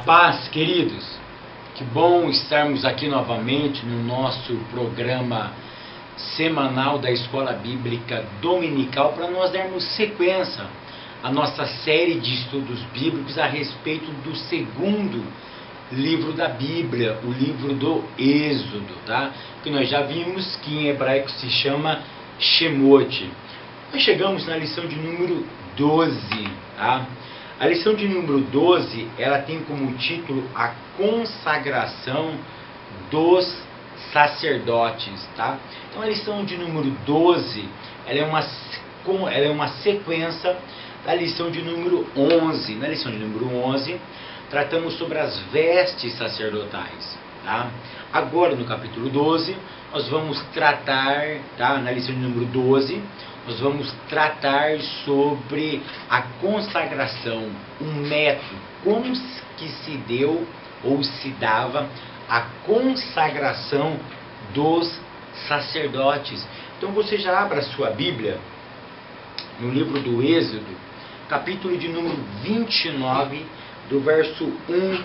paz, queridos. Que bom estarmos aqui novamente no nosso programa semanal da Escola Bíblica Dominical para nós darmos sequência à nossa série de estudos bíblicos a respeito do segundo livro da Bíblia, o livro do Êxodo, tá? Que nós já vimos que em hebraico se chama Shemot. Nós chegamos na lição de número 12, tá? A lição de número 12, ela tem como título a consagração dos sacerdotes, tá? Então a lição de número 12, ela é uma sequência da lição de número 11. Na lição de número 11, tratamos sobre as vestes sacerdotais, tá? Agora no capítulo 12, nós vamos tratar, tá? Na lição de número 12, nós vamos tratar sobre a consagração, um método, como que se deu ou se dava a consagração dos sacerdotes. Então você já abra a sua Bíblia no livro do Êxodo, capítulo de número 29, do verso 1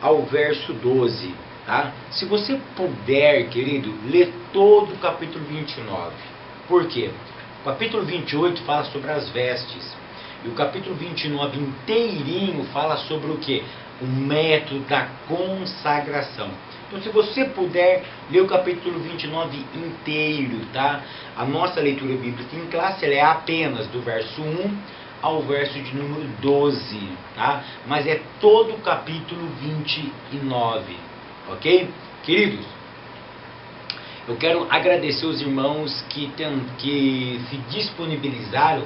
ao verso 12. Tá? Se você puder, querido, ler todo o capítulo 29. Por quê? O capítulo 28 fala sobre as vestes. E o capítulo 29 inteirinho fala sobre o quê? O método da consagração. Então, se você puder ler o capítulo 29 inteiro, tá? A nossa leitura bíblica em classe ela é apenas do verso 1 ao verso de número 12, tá? Mas é todo o capítulo 29, ok? Queridos, eu quero agradecer os irmãos que se disponibilizaram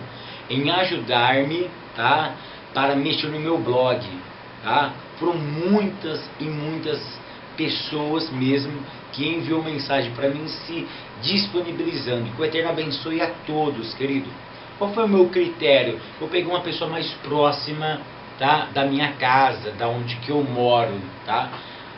em ajudar-me, tá? Para mexer no meu blog, tá? Foram muitas e muitas pessoas mesmo que enviou mensagem para mim se disponibilizando. Que o Eterno abençoe a todos, querido. Qual foi o meu critério? Eu peguei uma pessoa mais próxima, tá? Da minha casa, da onde que eu moro, tá?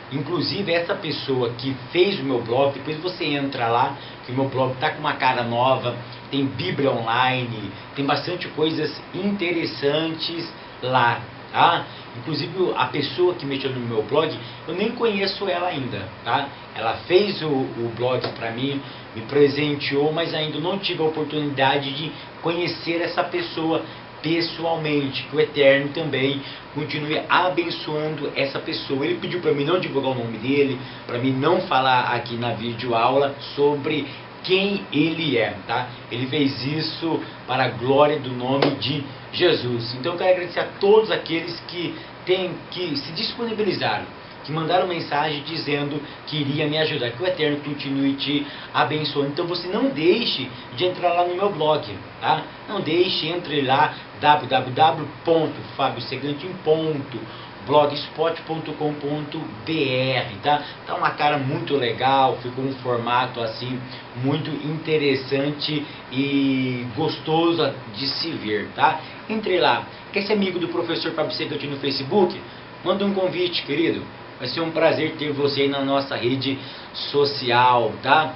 Inclusive essa pessoa que fez o meu blog, depois você entra lá, que o meu blog está com uma cara nova, tem Bíblia online, tem bastante coisas interessantes lá, tá? Inclusive a pessoa que mexeu no meu blog, eu nem conheço ela ainda, tá? Ela fez o blog para mim, me presenteou, mas ainda não tive a oportunidade de conhecer essa pessoa pessoalmente. Que o Eterno também continue abençoando essa pessoa. Ele pediu para mim não divulgar o nome dele, para mim não falar aqui na videoaula sobre quem ele é, tá? Ele fez isso para a glória do nome de Jesus. Então eu quero agradecer a todos aqueles que se disponibilizaram, que mandaram mensagem dizendo que iria me ajudar. Que o Eterno continue te abençoando. Então você não deixe de entrar lá no meu blog, tá? Não deixe, entre lá, www.fabiosegantin.blogspot.com.br, tá? Tá uma cara muito legal, ficou um formato assim muito interessante e gostoso de se ver, tá? Entre lá. Quer ser amigo do professor Fábio Segantin no Facebook? Manda um convite, querido. Vai ser um prazer ter você aí na nossa rede social, tá?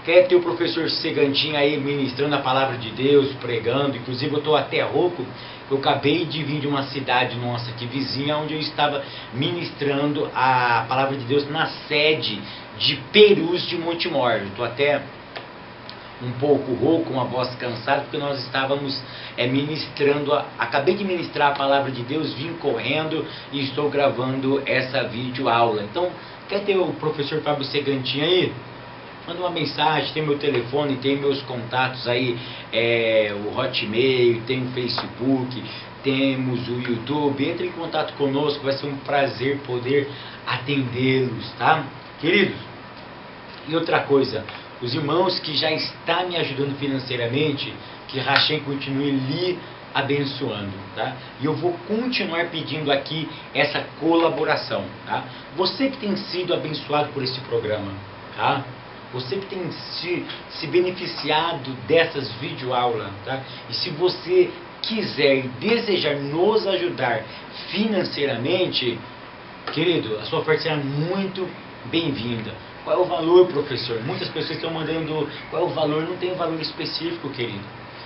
Quer ter o professor Segantin aí ministrando a palavra de Deus, pregando. Inclusive eu estou até rouco. Eu acabei de vir de uma cidade nossa aqui vizinha, onde eu estava ministrando a palavra de Deus na sede de Perus de Montemor. Estou até um pouco rouco, uma voz cansada, porque nós estávamos ministrando, acabei de ministrar a palavra de Deus, vim correndo e estou gravando essa videoaula. Então, quer ter o professor Fábio Segantin aí? Manda uma mensagem, tem meu telefone, tem meus contatos aí, o Hotmail, tem o Facebook, temos o YouTube. Entre em contato conosco, vai ser um prazer poder atendê-los, tá? Queridos, e outra coisa, os irmãos que já estão me ajudando financeiramente, que Hashem continue lhe abençoando, tá? E eu vou continuar pedindo aqui essa colaboração, tá? Você que tem sido abençoado por esse programa, tá? Você que tem se beneficiado dessas videoaulas, tá? E se você quiser e desejar nos ajudar financeiramente, querido, a sua oferta será muito bem-vinda. Qual é o valor, professor? Muitas pessoas estão mandando qual é o valor, não tem um valor específico, querido.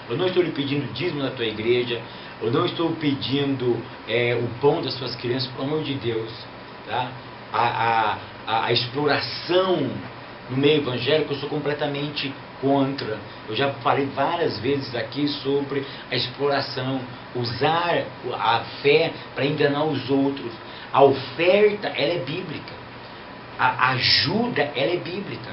Eu não estou lhe pedindo dízimo da tua igreja, eu não estou pedindo o pão das suas crianças, pelo amor de Deus. tá? A exploração no meio evangélico eu sou completamente contra. Eu já falei várias vezes aqui sobre a exploração, usar a fé para enganar os outros. A oferta, ela é bíblica. A ajuda, ela é bíblica,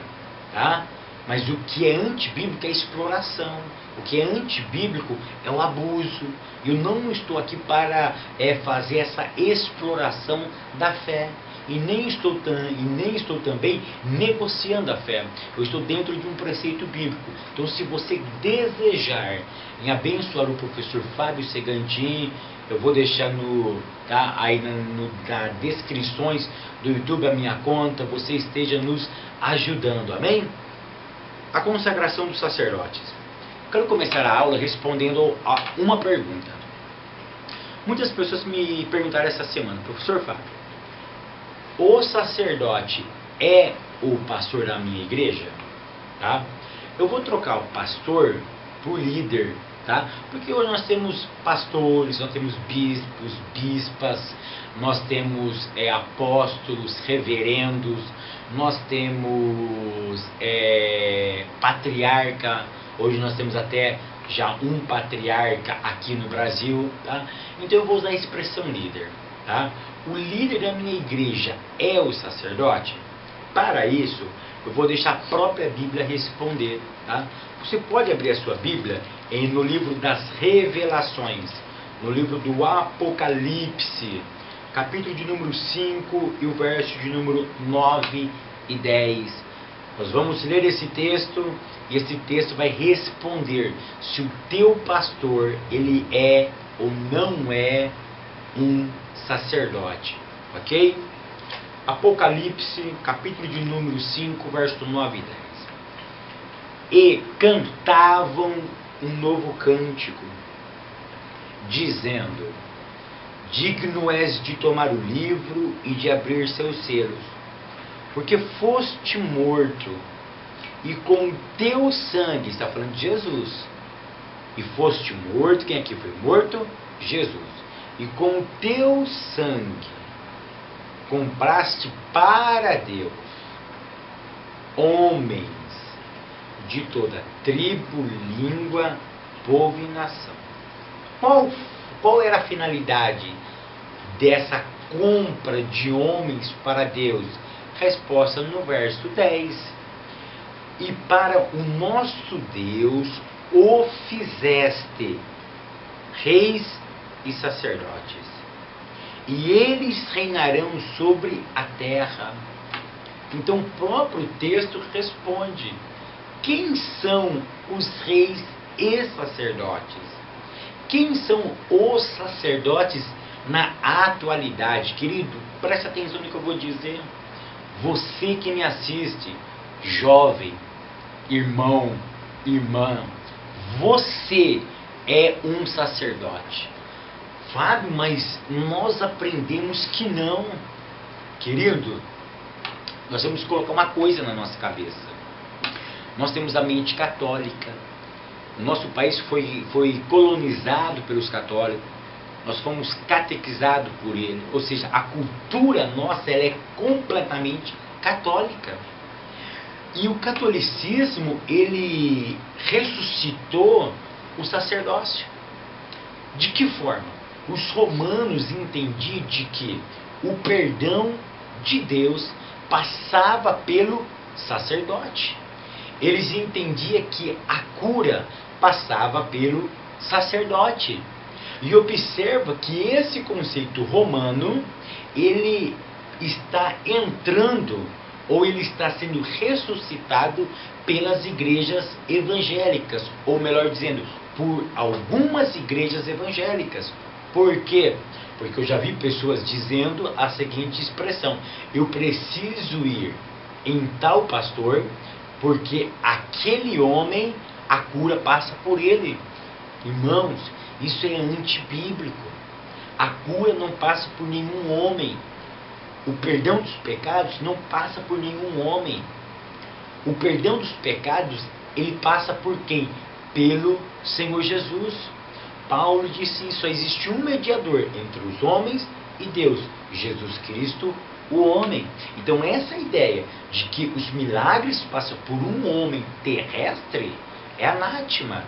tá? Mas o que é antibíblico é a exploração. O que é antibíblico é o abuso. Eu não estou aqui para fazer essa exploração da fé. E nem estou também negociando a fé. Eu estou dentro de um preceito bíblico. Então, se você desejar em abençoar o professor Fábio Segantin, eu vou deixar aí nas descrições do YouTube a minha conta, você esteja nos ajudando, amém? A consagração dos sacerdotes. Quero começar a aula respondendo a uma pergunta. Muitas pessoas me perguntaram essa semana, professor Fábio, o sacerdote é o pastor da minha igreja? Tá? Eu vou trocar o pastor por líder, tá? Porque hoje nós temos pastores, nós temos bispos, bispas, nós temos apóstolos, reverendos, nós temos patriarca, hoje nós temos até já um patriarca aqui no Brasil, tá? Então eu vou usar a expressão líder, tá? O líder da minha igreja é o sacerdote? Para isso, eu vou deixar a própria Bíblia responder, tá? Você pode abrir a sua Bíblia no livro das Revelações, no livro do Apocalipse, capítulo de número 5 e o verso de número 9 e 10. Nós vamos ler esse texto e esse texto vai responder se o teu pastor, ele é ou não é um sacerdote, ok? Apocalipse, capítulo de número 5, verso 9 e 10. E cantavam um novo cântico, dizendo: digno és de tomar o livro e de abrir seus selos, porque foste morto, e com teu sangue, está falando de Jesus, e foste morto, quem aqui foi morto? Jesus. E com teu sangue compraste para Deus homens de toda tribo, língua, povo e nação. Qual era a finalidade dessa compra de homens para Deus? Resposta no verso 10. E para o nosso Deus o fizeste reis e sacerdotes, e eles reinarão sobre a terra. Então o próprio texto responde: quem são os reis e sacerdotes? Quem são os sacerdotes na atualidade? Querido, preste atenção no que eu vou dizer. Você que me assiste, jovem, irmão, irmã, você é um sacerdote. Fábio, mas nós aprendemos que não. Querido, nós temos que colocar uma coisa na nossa cabeça. Nós temos a mente católica. O nosso país foi colonizado pelos católicos. Nós fomos catequizados por ele. Ou seja, a cultura nossa ela é completamente católica. E o catolicismo, ele ressuscitou o sacerdócio. De que forma? Os romanos entendiam de que o perdão de Deus passava pelo sacerdote. Eles entendiam que a cura passava pelo sacerdote. E observa que esse conceito romano, ele está entrando, ou ele está sendo ressuscitado pelas igrejas evangélicas, ou melhor dizendo, por algumas igrejas evangélicas. Por quê? Porque eu já vi pessoas dizendo a seguinte expressão: eu preciso ir em tal pastor, porque aquele homem, a cura passa por ele. Irmãos, isso é antibíblico. A cura não passa por nenhum homem. O perdão dos pecados não passa por nenhum homem. O perdão dos pecados, ele passa por quem? Pelo Senhor Jesus. Paulo disse isso: só existe um mediador entre os homens e Deus, Jesus Cristo, o homem. Então essa ideia de que os milagres passam por um homem terrestre é anátema.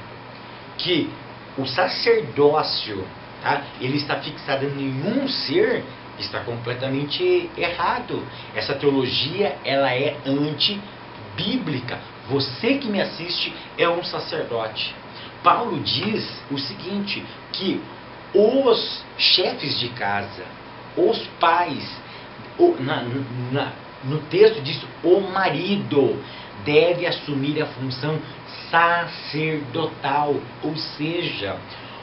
Que o sacerdócio, tá, ele está fixado em nenhum ser, está completamente errado. Essa teologia, ela é antibíblica. Você que me assiste é um sacerdote. Paulo diz o seguinte, que os chefes de casa, os pais, no texto diz o marido deve assumir a função sacerdotal, ou seja,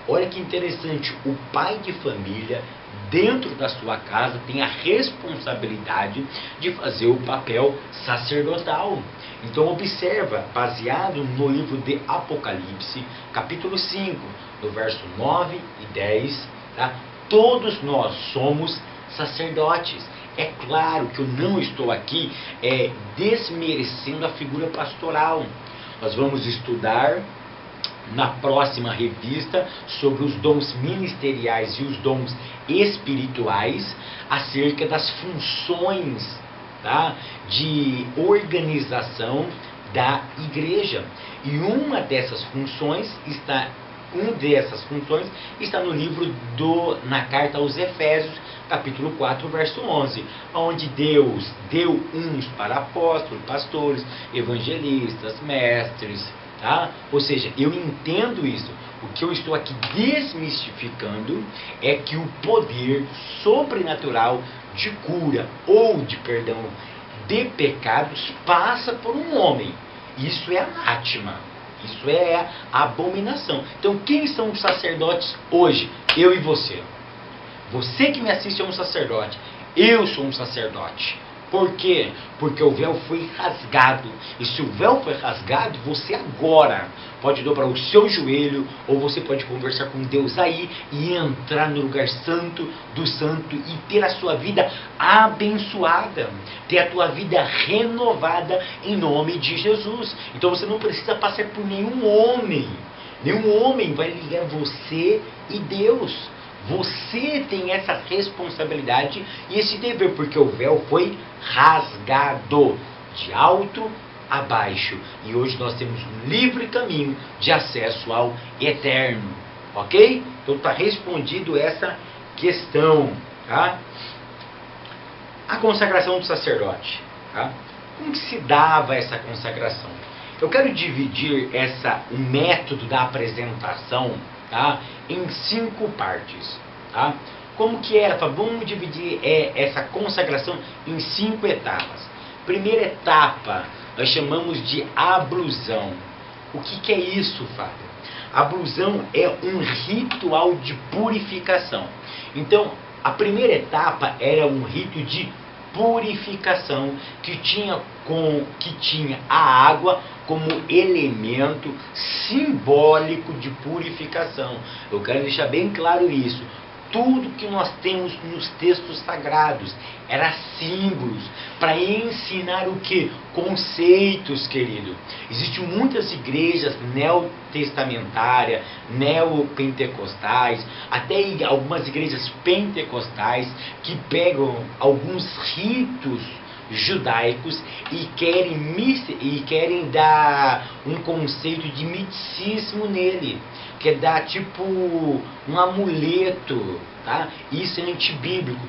olha que interessante, o pai de família dentro da sua casa tem a responsabilidade de fazer o papel sacerdotal. Então observa, baseado no livro de Apocalipse, capítulo 5, no verso 9 e 10, tá? Todos nós somos sacerdotes. É claro que eu não estou aqui desmerecendo a figura pastoral. Nós vamos estudar na próxima revista sobre os dons ministeriais e os dons espirituais, acerca das funções, tá, de organização da igreja. E uma dessas funções está no livro na carta aos Efésios, capítulo 4, verso 11, onde Deus deu uns para apóstolos, pastores, evangelistas, mestres, tá? Ou seja, eu entendo isso. O que eu estou aqui desmistificando é que o poder sobrenatural de cura ou de perdão de pecados passa por um homem. Isso é anátema. Isso é abominação. Então, quem são os sacerdotes hoje? Eu e você. Você que me assiste é um sacerdote. Eu sou um sacerdote. Por quê? Porque o véu foi rasgado. E se o véu foi rasgado, você agora pode dobrar o seu joelho, ou você pode conversar com Deus aí e entrar no lugar santo do santo e ter a sua vida abençoada, ter a tua vida renovada em nome de Jesus. Então você não precisa passar por nenhum homem. Nenhum homem vai ligar você e Deus. Você tem essa responsabilidade e esse dever, porque o véu foi rasgado de alto a baixo. E hoje nós temos um livre caminho de acesso ao eterno. Ok? Então está respondido essa questão. Tá? A consagração do sacerdote. Tá? Como que se dava essa consagração? Eu quero dividir o método da apresentação, tá, em 5 partes. Tá? Como que era? Vamos dividir essa consagração em 5 etapas. Primeira etapa, nós chamamos de ablusão. O que é isso, Fábio? Ablusão é um ritual de purificação. Então, a primeira etapa era um rito de purificação que tinha a água como elemento simbólico de purificação. Eu quero deixar bem claro isso. Tudo que nós temos nos textos sagrados era símbolos para ensinar o que? Conceitos, querido. Existem muitas igrejas neotestamentárias, neopentecostais, até algumas igrejas pentecostais que pegam alguns ritos judaicos e querem dar um conceito de misticismo nele, que é dar tipo um amuleto, tá? Isso é antibíblico.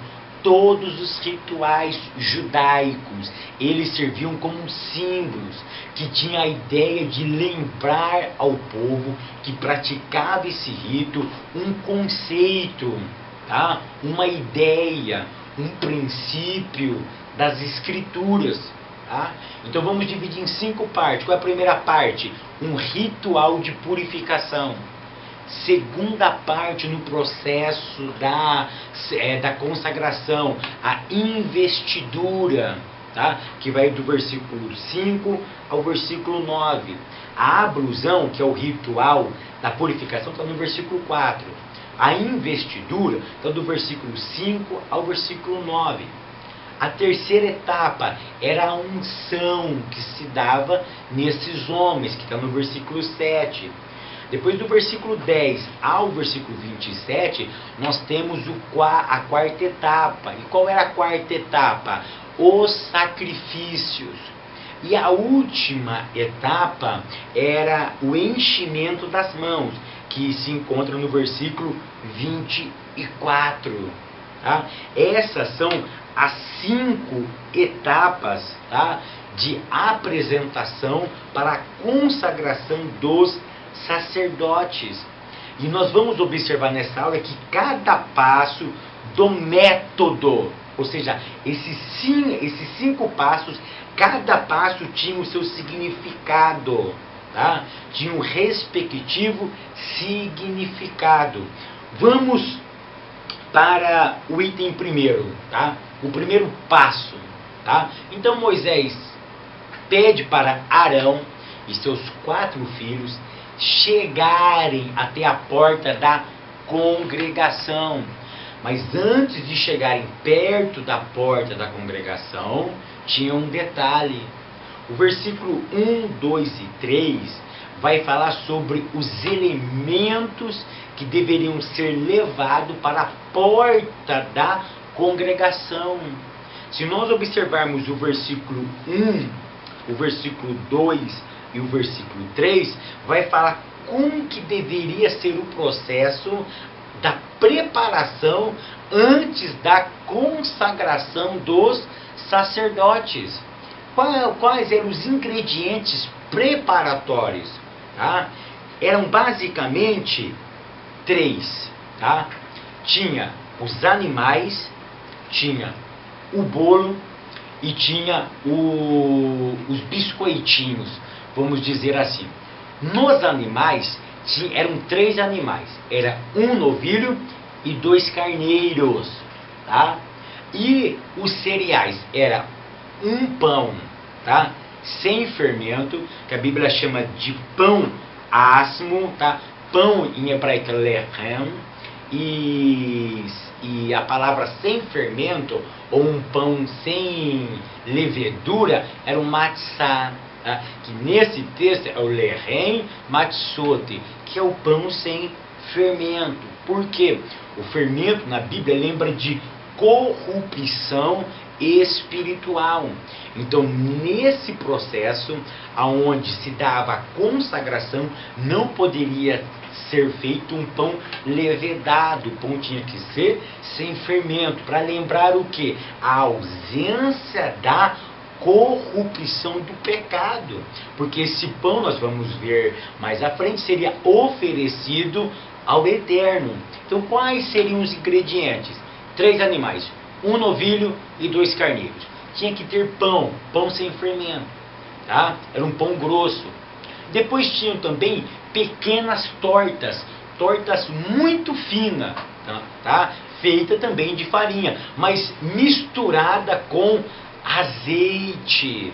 Todos os rituais judaicos, eles serviam como símbolos, que tinha a ideia de lembrar ao povo que praticava esse rito um conceito, tá? Uma ideia, um princípio das escrituras. Tá? Então vamos dividir em 5 partes. Qual é a primeira parte? Um ritual de purificação. Segunda parte, no processo da consagração, a investidura, tá? Que vai do versículo 5 ao versículo 9. A ablusão, que é o ritual da purificação, está no versículo 4. A investidura está do versículo 5 ao versículo 9. A terceira etapa era a unção que se dava nesses homens, que está no versículo 7. Depois do versículo 10 ao versículo 27, nós temos a quarta etapa. E qual era a quarta etapa? Os sacrifícios. E a última etapa era o enchimento das mãos, que se encontra no versículo 24. Tá? Essas são as 5 etapas, tá, de apresentação para a consagração dos sacerdotes. E nós vamos observar nessa aula que cada passo do método, ou seja, esses 5 passos, cada passo tinha o seu significado, tá? Tinha um respectivo significado. Vamos para o item primeiro, tá? O primeiro passo, tá? Então Moisés pede para Arão e seus 4 filhos chegarem até a porta da congregação. Mas antes de chegarem perto da porta da congregação, tinha um detalhe. O versículo 1, 2 e 3 vai falar sobre os elementos que deveriam ser levados para a porta da congregação. Se nós observarmos o versículo 1, o versículo 2 e o versículo 3, vai falar como que deveria ser o processo da preparação antes da consagração dos sacerdotes. Quais eram os ingredientes preparatórios? Tá? Eram basicamente 3. Tá? Tinha os animais, tinha o bolo e tinha os biscoitinhos, vamos dizer assim. Nos animais, eram 3 animais. Era um novilho e 2 carneiros. Tá? E os cereais, era um pão, tá? Sem fermento, que a Bíblia chama de pão asmo, tá? Pão em hebraico lechem, e a palavra sem fermento, ou um pão sem levedura, era um matzah, tá? Que nesse texto é o lechem matzot, que é o pão sem fermento. Por quê? O fermento na Bíblia lembra de corrupção espiritual. Então, nesse processo, aonde se dava a consagração, não poderia ser feito um pão levedado. O pão tinha que ser sem fermento, para lembrar o que? A ausência da corrupção do pecado. Porque esse pão, nós vamos ver mais à frente, seria oferecido ao Eterno. Então, quais seriam os ingredientes? 3 animais, um novilho e 2 carneiros. Tinha que ter pão sem fermento, tá? Era um pão grosso. Depois tinham também pequenas tortas muito finas, tá? Feita também de farinha, mas misturada com azeite,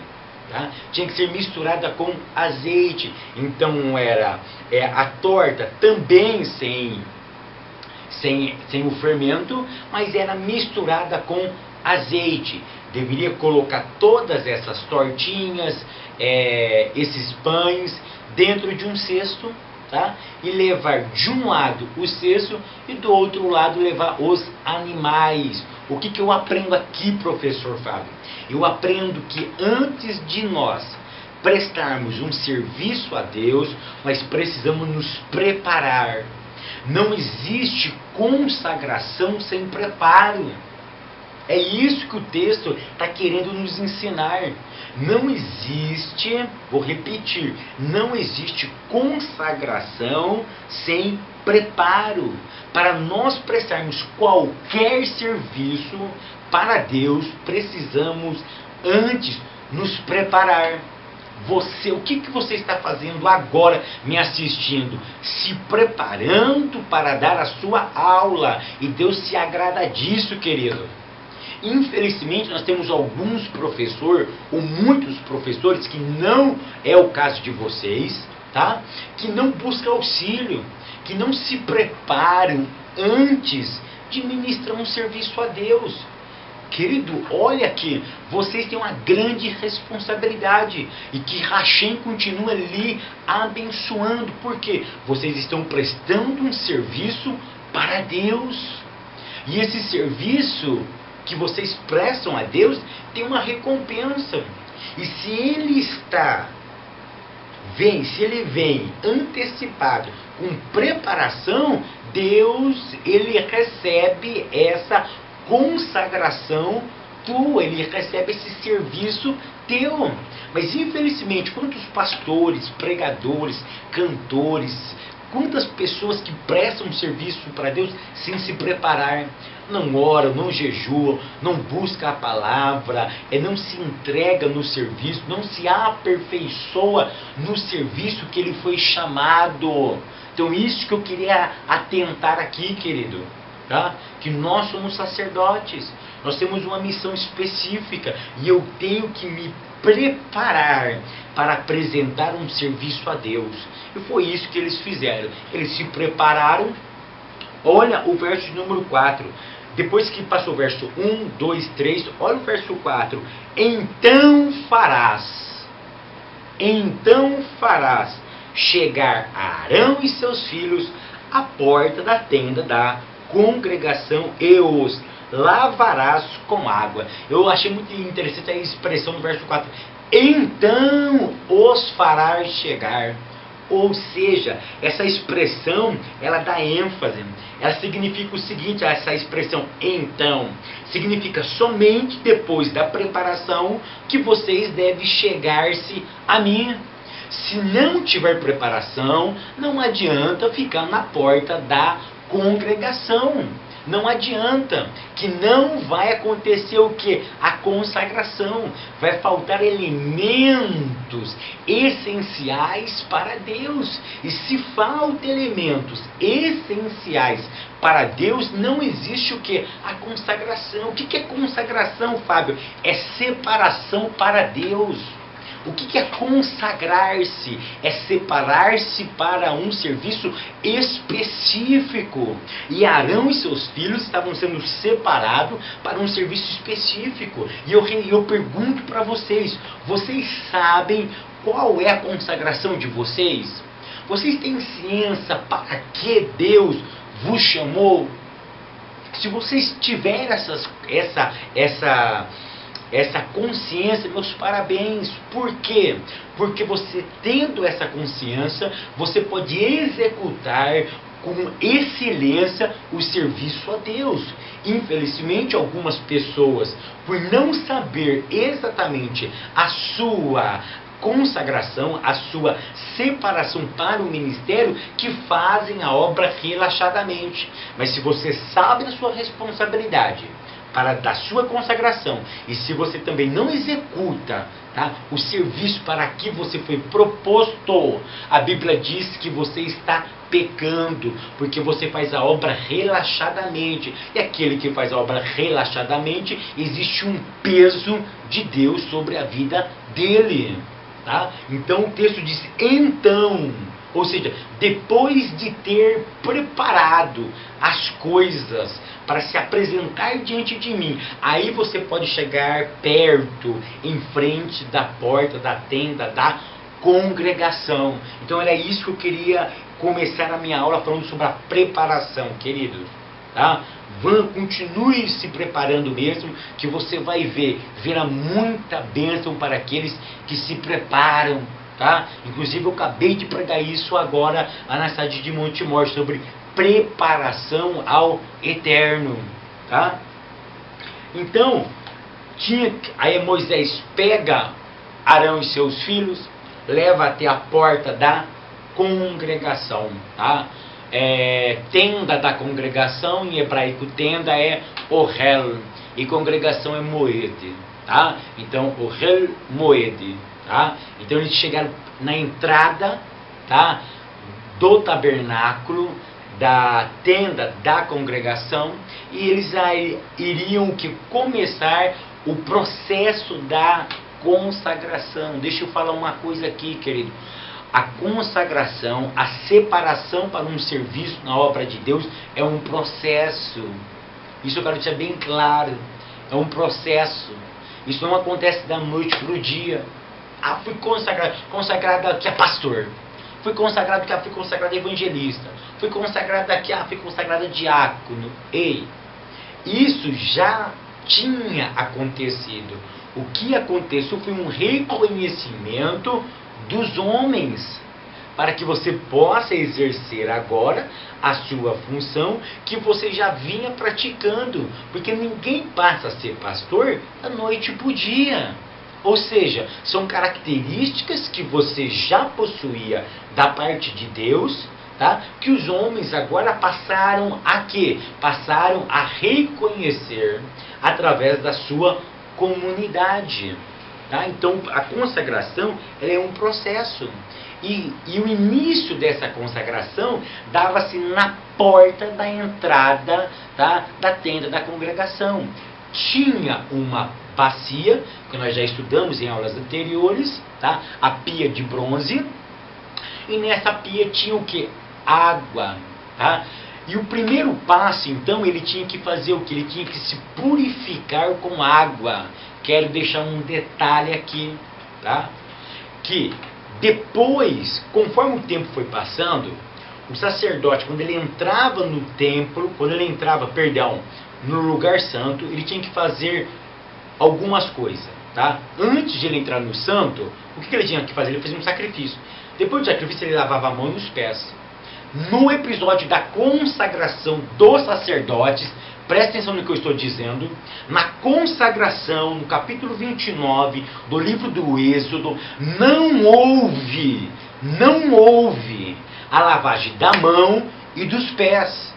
tá? Tinha que ser misturada com azeite. Então era a torta também sem o fermento, mas era misturada com azeite. Deveria colocar todas essas tortinhas, esses pães, dentro de um cesto, tá? E levar de um lado o cesto e do outro lado levar os animais. O que eu aprendo aqui, professor Fábio? Eu aprendo que antes de nós prestarmos um serviço a Deus, nós precisamos nos preparar. Não existe consagração sem preparo. É isso que o texto está querendo nos ensinar. Não existe, vou repetir, não existe consagração sem preparo. Para nós prestarmos qualquer serviço para Deus, precisamos antes nos preparar. O que você está fazendo agora me assistindo? Se preparando para dar a sua aula. E Deus se agrada disso, querido. Infelizmente nós temos alguns professores, ou muitos professores, que não é o caso de vocês, tá? Que não buscam auxílio, que não se preparam antes de ministrar um serviço a Deus. Querido, olha que vocês têm uma grande responsabilidade e que Hashem continua ali abençoando, porque vocês estão prestando um serviço para Deus. E esse serviço que vocês prestam a Deus tem uma recompensa. E se ele vem antecipado com preparação, Deus, ele recebe essa consagração tua, ele recebe esse serviço teu. Mas infelizmente, quantos pastores, pregadores, cantores, quantas pessoas que prestam serviço para Deus sem se preparar, não oram, não jejuam, não buscam a palavra, não se entrega no serviço, não se aperfeiçoa no serviço que ele foi chamado. Então isso que eu queria atentar aqui, querido, tá? Que nós somos sacerdotes, nós temos uma missão específica e eu tenho que me preparar para apresentar um serviço a Deus. E foi isso que eles fizeram. Eles se prepararam. Olha o verso número 4. Depois que passou o verso 1, 2, 3, olha o verso 4. Então farás chegar Arão e seus filhos à porta da tenda da congregação e os lavarás com água. Eu achei muito interessante a expressão do verso 4. Então os farás chegar. Ou seja, essa expressão, ela dá ênfase. Ela significa o seguinte, essa expressão então, significa somente depois da preparação que vocês devem chegar-se a mim. Se não tiver preparação, não adianta ficar na porta da congregação. Não adianta, que não vai acontecer o que? A consagração. Vai faltar elementos essenciais para Deus. E se falta elementos essenciais para Deus, não existe o que? A consagração. O que é consagração, Fábio? É separação para Deus. O que é consagrar-se? É separar-se para um serviço específico. E Arão e seus filhos estavam sendo separados para um serviço específico. E eu pergunto para vocês, vocês sabem qual é a consagração de vocês? Vocês têm ciência para que Deus vos chamou? Se vocês tiverem essa consciência, meus parabéns. Por quê? Porque você tendo essa consciência, você pode executar com excelência o serviço a Deus. Infelizmente, algumas pessoas, por não saber exatamente a sua consagração, a sua separação para o ministério, que fazem a obra relaxadamente. Mas se você sabe da sua responsabilidade, da sua consagração, e se você também não executa, tá, o serviço para que você foi proposto, a Bíblia diz que você está pecando, porque você faz a obra relaxadamente, e aquele que faz a obra relaxadamente, existe um peso de Deus sobre a vida dele, tá? Então o texto diz, então, ou seja, depois de ter preparado as coisas para se apresentar diante de mim, aí você pode chegar perto, em frente da porta da tenda da congregação. Então era isso que eu queria começar a minha aula falando sobre a preparação, queridos, tá? Continue se preparando mesmo, que você vai verá muita bênção para aqueles que se preparam, tá? Inclusive eu acabei de pregar isso agora na cidade de Montemor, sobre preparação ao eterno, tá? Então, aí Moisés pega Arão e seus filhos, leva até a porta da congregação, tá? Tenda da congregação, em hebraico tenda é Ohel, e congregação é Moed, tá? Então, Ohel Moed, tá? Então eles chegaram na entrada, tá, do tabernáculo, da tenda da congregação, e eles aí iriam começar o processo da consagração. Deixa eu falar uma coisa aqui, querido. A consagração, a separação para um serviço na obra de Deus é um processo. Isso eu quero deixar bem claro. É um processo. Isso não acontece da noite para o dia. Ah, fui consagrado aqui a pastor. Fui consagrado aqui, fui consagrado a evangelista. Fui consagrado aqui, fui consagrado a diácono. Ei, isso já tinha acontecido. O que aconteceu foi um reconhecimento dos homens, para que você possa exercer agora a sua função que você já vinha praticando, porque ninguém passa a ser pastor da noite para o dia. Ou seja, são características que você já possuía da parte de Deus, tá? Que os homens agora passaram a quê? Passaram a reconhecer através da sua comunidade. Tá? Então a consagração ela é um processo. E o início dessa consagração dava-se na porta da entrada, tá, da tenda da congregação. Tinha uma bacia, que nós já estudamos em aulas anteriores, tá? A pia de bronze. E nessa pia tinha o que? Água. Tá? E o primeiro passo, então, ele tinha que fazer o que? Ele tinha que se purificar com água. Quero deixar um detalhe aqui, tá? Que depois, conforme o tempo foi passando, o sacerdote, quando ele entrava no templo, no lugar santo, ele tinha que fazer algumas coisas, tá? Antes de ele entrar no santo, o que ele tinha que fazer? Ele fazia um sacrifício. Depois do sacrifício, ele lavava a mão e os pés. No episódio da consagração dos sacerdotes, presta atenção no que eu estou dizendo, na consagração, no capítulo 29 do livro do Êxodo, não houve a lavagem da mão e dos pés.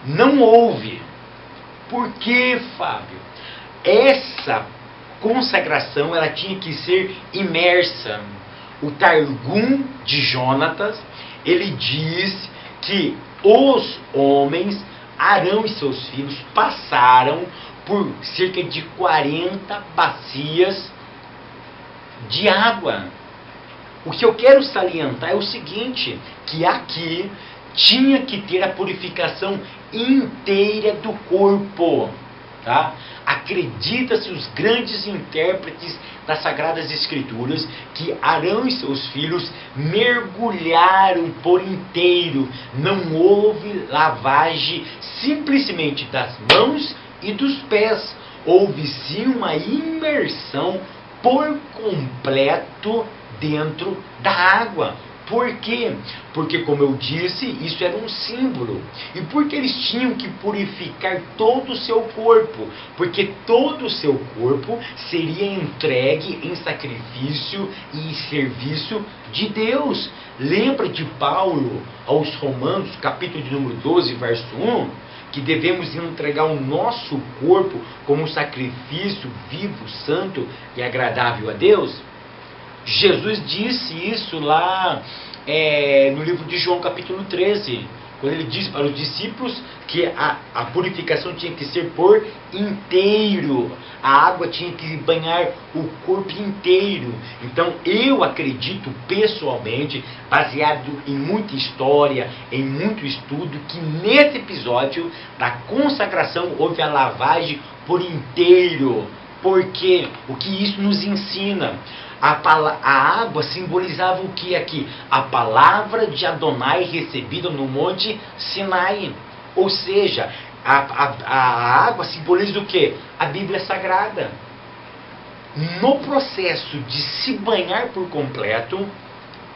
Não houve. Por quê, Fábio? Essa consagração ela tinha que ser imersa. O Targum de Jonatas, ele diz que os homens, Arão e seus filhos, passaram por cerca de 40 bacias de água. O que eu quero salientar é o seguinte, que aqui tinha que ter a purificação inteira do corpo. Tá? Acredita-se os grandes intérpretes das Sagradas Escrituras que Arão e seus filhos mergulharam por inteiro. Não houve lavagem simplesmente das mãos e dos pés. Houve sim uma imersão por completo dentro da água. Por quê? Porque, como eu disse, isso era um símbolo. E porque eles tinham que purificar todo o seu corpo? Porque todo o seu corpo seria entregue em sacrifício e serviço de Deus. Lembra de Paulo aos Romanos, capítulo de número 12, verso 1? Que devemos entregar o nosso corpo como um sacrifício vivo, santo e agradável a Deus? Jesus disse isso lá no livro de João capítulo 13, quando ele disse para os discípulos que a purificação tinha que ser por inteiro, a água tinha que banhar o corpo inteiro. Então eu acredito pessoalmente, baseado em muita história, em muito estudo, que nesse episódio da consagração houve a lavagem por inteiro. Porque o que isso nos ensina? A água simbolizava o que aqui? A palavra de Adonai recebida no monte Sinai. Ou seja, a água simboliza o que? A Bíblia Sagrada. No processo de se banhar por completo,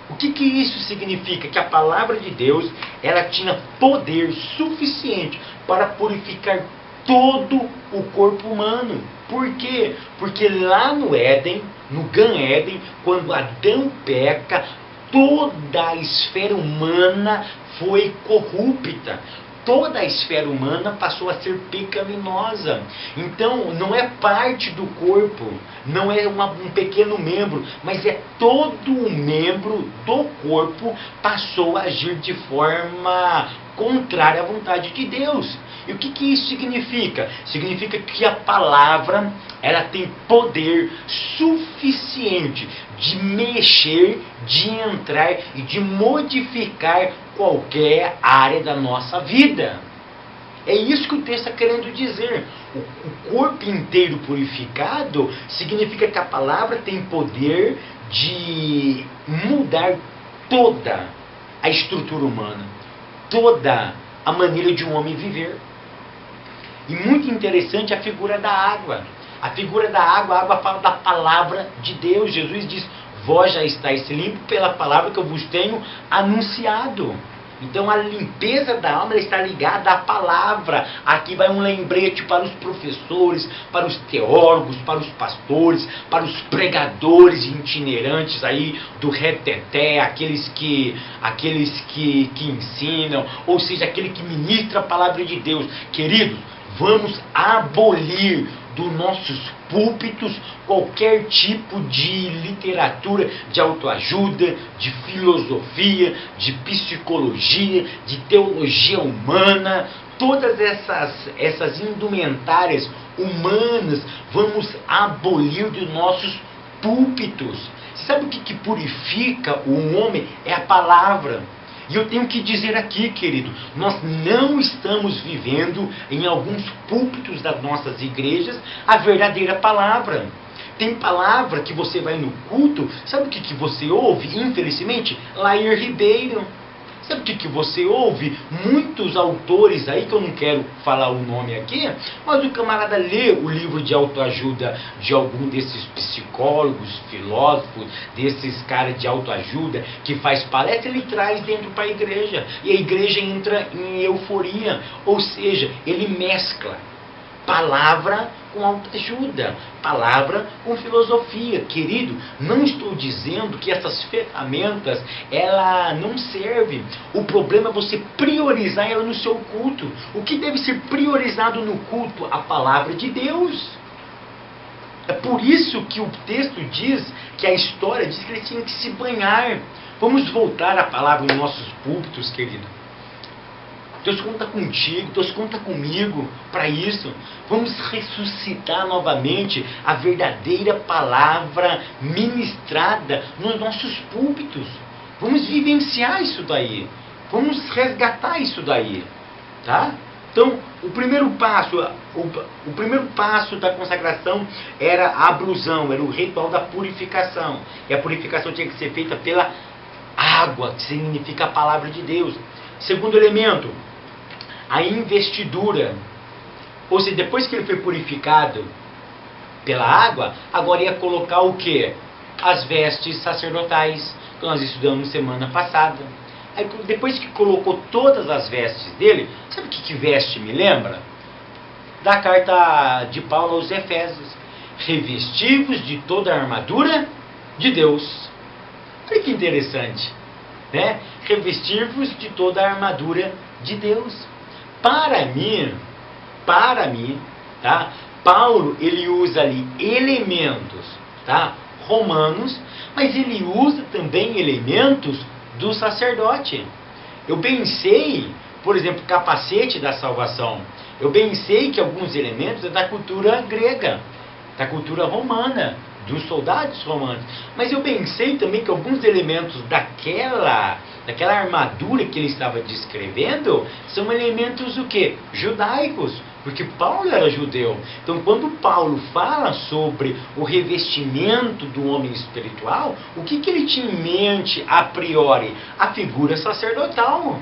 o que isso significa? Que a palavra de Deus ela tinha poder suficiente para purificar todo o corpo humano. Por quê? Porque lá no Éden, no Gan Éden, quando Adão peca, toda a esfera humana foi corrupta. Toda a esfera humana passou a ser pecaminosa. Então, não é parte do corpo, não é um pequeno membro, mas é todo o membro do corpo passou a agir de forma contrária à vontade de Deus. E o que isso significa? Significa que a palavra ela tem poder suficiente de mexer, de entrar e de modificar qualquer área da nossa vida. É isso que o texto está querendo dizer. O corpo inteiro purificado significa que a palavra tem poder de mudar toda a estrutura humana, toda a maneira de um homem viver. E muito interessante a figura da água. A figura da água, a água fala da palavra de Deus. Jesus diz: vós já estáis limpos pela palavra que eu vos tenho anunciado. Então a limpeza da alma está ligada à palavra. Aqui vai um lembrete para os professores, para os teólogos, para os pastores, para os pregadores itinerantes aí do reteté, aqueles que ensinam, ou seja, aquele que ministra a palavra de Deus. Queridos, vamos abolir dos nossos púlpitos qualquer tipo de literatura de autoajuda, de filosofia, de psicologia, de teologia humana, todas essas indumentárias humanas, vamos abolir dos nossos púlpitos. Sabe o que purifica o homem? É a palavra. E eu tenho que dizer aqui, querido, nós não estamos vivendo em alguns púlpitos das nossas igrejas a verdadeira palavra. Tem palavra que você vai no culto, sabe o que você ouve? Infelizmente, Lair Ribeiro. Sabe o que você ouve? Muitos autores aí, que eu não quero falar o nome aqui, mas o camarada lê o livro de autoajuda de algum desses psicólogos, filósofos, desses caras de autoajuda, que faz palestra, ele traz dentro para a igreja. E a igreja entra em euforia, ou seja, ele mescla palavra com autoajuda, palavra com filosofia. Querido, não estou dizendo que essas ferramentas ela não servem. O problema é você priorizar ela no seu culto. O que deve ser priorizado no culto? A palavra de Deus. É por isso que o texto diz, que a história diz que eles tinham que se banhar. Vamos voltar à palavra nos nossos púlpitos, querido. Deus conta contigo, Deus conta comigo para isso. Vamos ressuscitar novamente a verdadeira palavra ministrada nos nossos púlpitos. Vamos vivenciar isso daí. Vamos resgatar isso daí. Tá? Então, o primeiro passo da consagração era a ablusão, era o ritual da purificação. E a purificação tinha que ser feita pela água, que significa a palavra de Deus. Segundo elemento, a investidura. Ou seja, depois que ele foi purificado pela água, agora ia colocar o quê? As vestes sacerdotais, que nós estudamos semana passada. Aí, depois que colocou todas as vestes dele, sabe o que veste me lembra? Da carta de Paulo aos Efésios: revestivos de toda a armadura de Deus. Olha que interessante, né? Revestivos de toda a armadura de Deus. Para mim, tá? Paulo, ele usa ali elementos, tá? Romanos, mas ele usa também elementos do sacerdote. Eu bem sei, por exemplo, capacete da salvação. Eu bem sei que alguns elementos é da cultura grega, da cultura romana, dos soldados romanos. Mas eu bem sei também que alguns elementos daquela armadura que ele estava descrevendo são elementos o quê? Judaicos, porque Paulo era judeu. Então, quando Paulo fala sobre o revestimento do homem espiritual, o que ele tinha em mente a priori? A figura sacerdotal,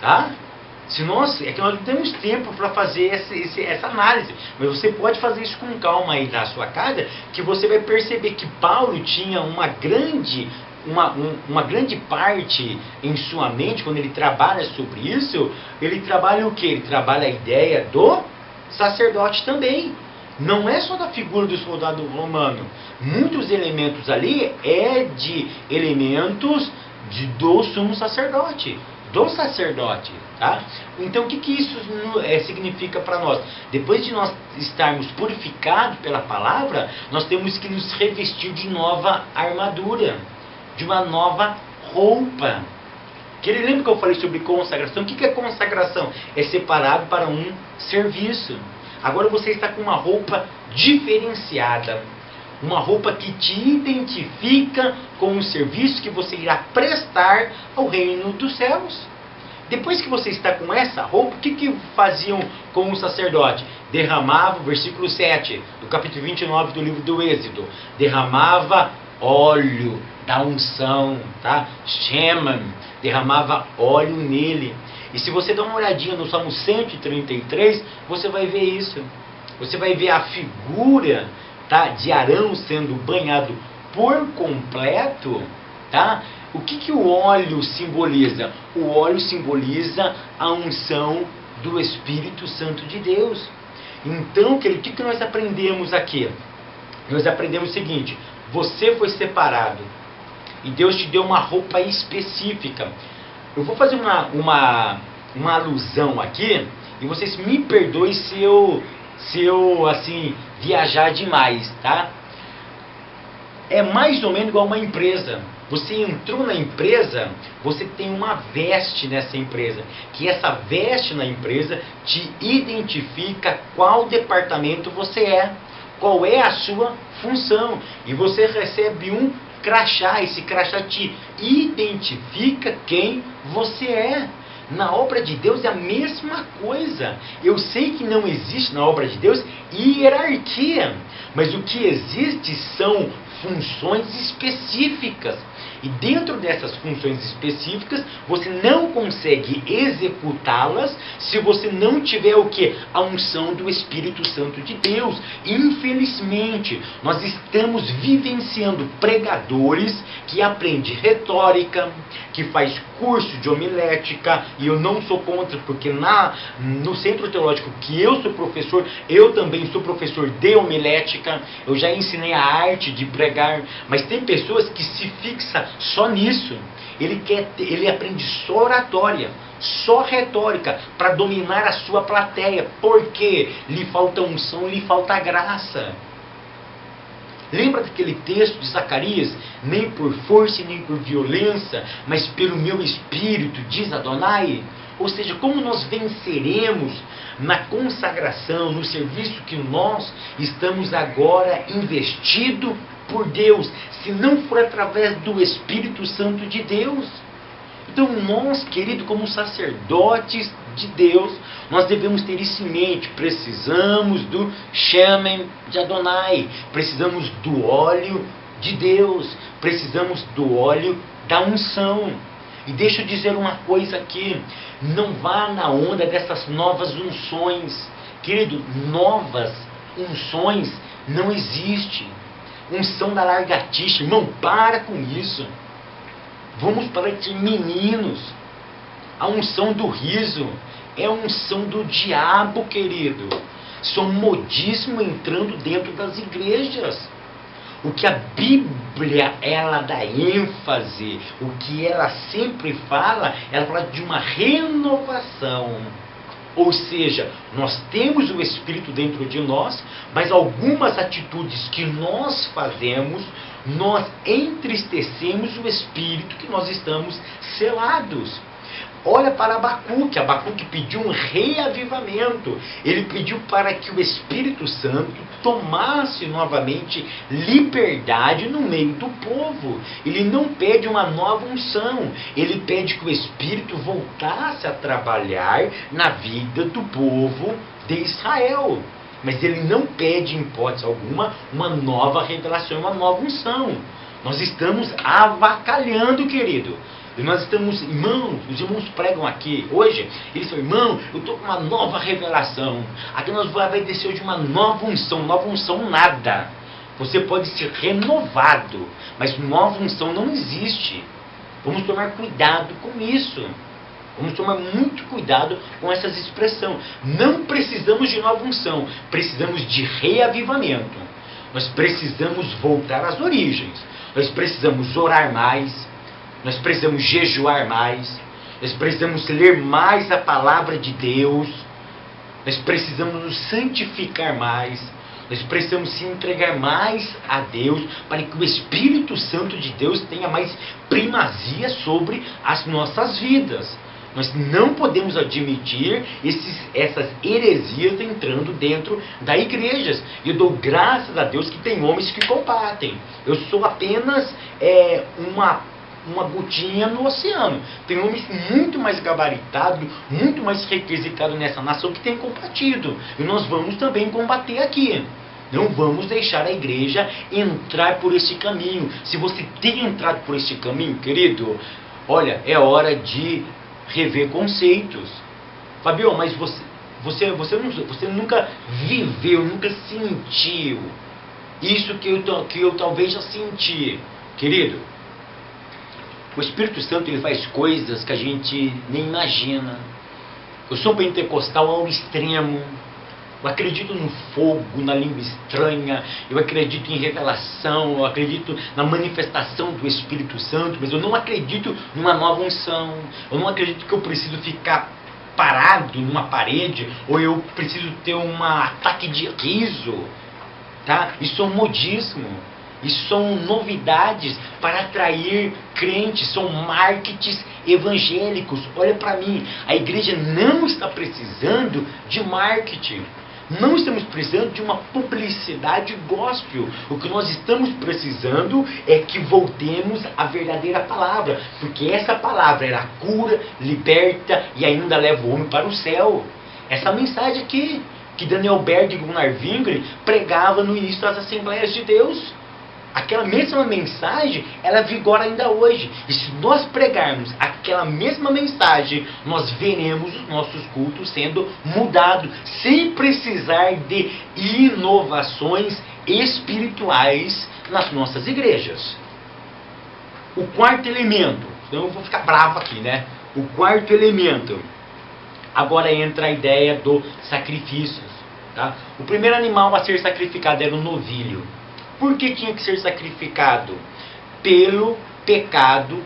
tá? É que nós não temos tempo para fazer essa análise, mas você pode fazer isso com calma aí na sua casa, que você vai perceber que Paulo tinha uma grande parte em sua mente. Quando ele trabalha sobre isso, ele trabalha o que? Ele trabalha a ideia do sacerdote também. Não é só da figura do soldado romano. Muitos elementos ali é de elementos do sumo sacerdote, do sacerdote, tá? Então o que isso significa para nós? Depois de nós estarmos purificados pela palavra, nós temos que nos revestir de nova armadura, de uma nova roupa. Lembra que eu falei sobre consagração? O que é consagração? É separado para um serviço. Agora você está com uma roupa diferenciada, uma roupa que te identifica com o serviço que você irá prestar ao reino dos céus. Depois que você está com essa roupa, o que faziam com o sacerdote? Derramava, versículo 7, do capítulo 29 do livro do Êxodo, derramava óleo da unção, tá? Sheman, derramava óleo nele. E se você dá uma olhadinha no Salmo 133, você vai ver isso. Você vai ver a figura, tá, de Arão sendo banhado por completo, tá? O que o óleo simboliza? O óleo simboliza a unção do Espírito Santo de Deus. Então, querido, o que nós aprendemos aqui? Nós aprendemos o seguinte: você foi separado e Deus te deu uma roupa específica. Eu vou fazer uma alusão aqui, e vocês me perdoem se eu assim viajar demais, tá? É mais ou menos igual uma empresa. Você entrou na empresa, você tem uma veste nessa empresa, que essa veste na empresa te identifica qual departamento você é, qual é a sua função, e você recebe um crachá. Esse crachá te identifica quem você é. Na obra de Deus é a mesma coisa. Eu sei que não existe na obra de Deus hierarquia, mas o que existe são funções específicas. E dentro dessas funções específicas, você não consegue executá-las se você não tiver o que? A unção do Espírito Santo de Deus. Infelizmente, nós estamos vivenciando pregadores que aprendem retórica, que faz curso de homilética, e eu não sou contra, porque no centro teológico que eu sou professor, eu também sou professor de homilética, eu já ensinei a arte de pregar, mas tem pessoas que se fixam só nisso. Ele aprende só oratória, só retórica, para dominar a sua plateia, porque lhe falta unção, lhe falta graça. Lembra daquele texto de Zacarias? Nem por força e nem por violência, mas pelo meu espírito, diz Adonai. Ou seja, como nós venceremos na consagração, no serviço que nós estamos agora investido por Deus, se não for através do Espírito Santo de Deus? Então nós, querido, como sacerdotes de Deus, nós devemos ter isso em mente. Precisamos do Shemen de Adonai, precisamos do óleo de Deus, precisamos do óleo da unção. E deixa eu dizer uma coisa aqui: não vá na onda dessas novas unções. Querido, novas unções não existe. Unção da largatixa, irmão, para com isso. Vamos para de meninos. A unção do riso é a unção do diabo, querido. Isso é um modismo entrando dentro das igrejas. O que a Bíblia, ela dá ênfase, o que ela sempre fala, ela fala de uma renovação. Ou seja, nós temos o Espírito dentro de nós, mas algumas atitudes que nós fazemos, nós entristecemos o Espírito que nós estamos selados. Olha para Abacuque. Abacuque pediu um reavivamento. Ele pediu para que o Espírito Santo tomasse novamente liberdade no meio do povo. Ele não pede uma nova unção. Ele pede que o Espírito voltasse a trabalhar na vida do povo de Israel. Mas ele não pede, em hipótese alguma, uma nova revelação, uma nova unção. Nós estamos avacalhando, querido. E nós estamos, irmãos, os irmãos pregam aqui hoje, eles falam: irmão, eu estou com uma nova revelação. Aqui nós vai descer hoje uma nova unção nada. Você pode ser renovado, mas nova unção não existe. Vamos tomar cuidado com isso. Vamos tomar muito cuidado com essas expressões. Não precisamos de nova unção, precisamos de reavivamento. Nós precisamos voltar às origens. Nós precisamos orar mais. Nós precisamos jejuar mais. Nós precisamos ler mais a palavra de Deus. Nós precisamos nos santificar mais. Nós precisamos se entregar mais a Deus, para que o Espírito Santo de Deus tenha mais primazia sobre as nossas vidas. Nós não podemos admitir essas heresias entrando dentro da igreja. E eu dou graças a Deus que tem homens que combatem. Eu sou apenas uma gotinha no oceano. Tem homens muito mais gabaritados, muito mais requisitados nessa nação que tem combatido. E nós vamos também combater aqui. Não vamos deixar a igreja entrar por esse caminho. Se você tem entrado por esse caminho, querido, olha, é hora de rever conceitos. Fabio, mas você nunca viveu, nunca sentiu isso que eu talvez já senti. Querido, o Espírito Santo ele faz coisas que a gente nem imagina. Eu sou pentecostal ao extremo. Eu acredito no fogo, na língua estranha, eu acredito em revelação, eu acredito na manifestação do Espírito Santo, mas eu não acredito numa nova unção. Eu não acredito que eu preciso ficar parado numa parede, ou eu preciso ter um ataque de riso. Tá? Isso é um modismo. Isso são novidades para atrair crentes, são marketings evangélicos. Olha para mim, a igreja não está precisando de marketing. Não estamos precisando de uma publicidade gospel. O que nós estamos precisando é que voltemos à verdadeira palavra. Porque essa palavra ela cura, liberta e ainda leva o homem para o céu. Essa mensagem aqui, que Daniel Berg e Gunnar Wingren pregavam no início das Assembleias de Deus. Aquela mesma mensagem, ela vigora ainda hoje. E se nós pregarmos aquela mesma mensagem, nós veremos os nossos cultos sendo mudados, sem precisar de inovações espirituais nas nossas igrejas. O quarto elemento, então eu vou ficar bravo aqui, né? O quarto elemento, agora entra a ideia do sacrifício. Tá? O primeiro animal a ser sacrificado era o novilho. Por que tinha que ser sacrificado? Pelo pecado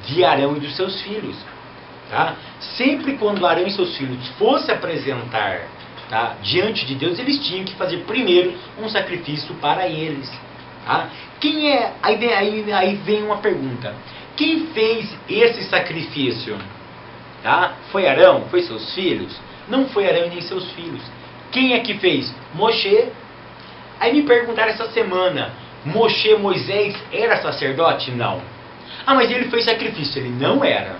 de Arão e dos seus filhos. Tá? Sempre quando Arão e seus filhos fossem apresentar, tá, diante de Deus, eles tinham que fazer primeiro um sacrifício para eles. Tá? Quem é? Aí vem uma pergunta. Quem fez esse sacrifício? Tá? Foi Arão? Foi seus filhos? Não foi Arão nem seus filhos. Quem é que fez? Moshe. Aí me perguntaram essa semana, Moisés era sacerdote? Não. Ah, mas ele fez sacrifício. Ele não era.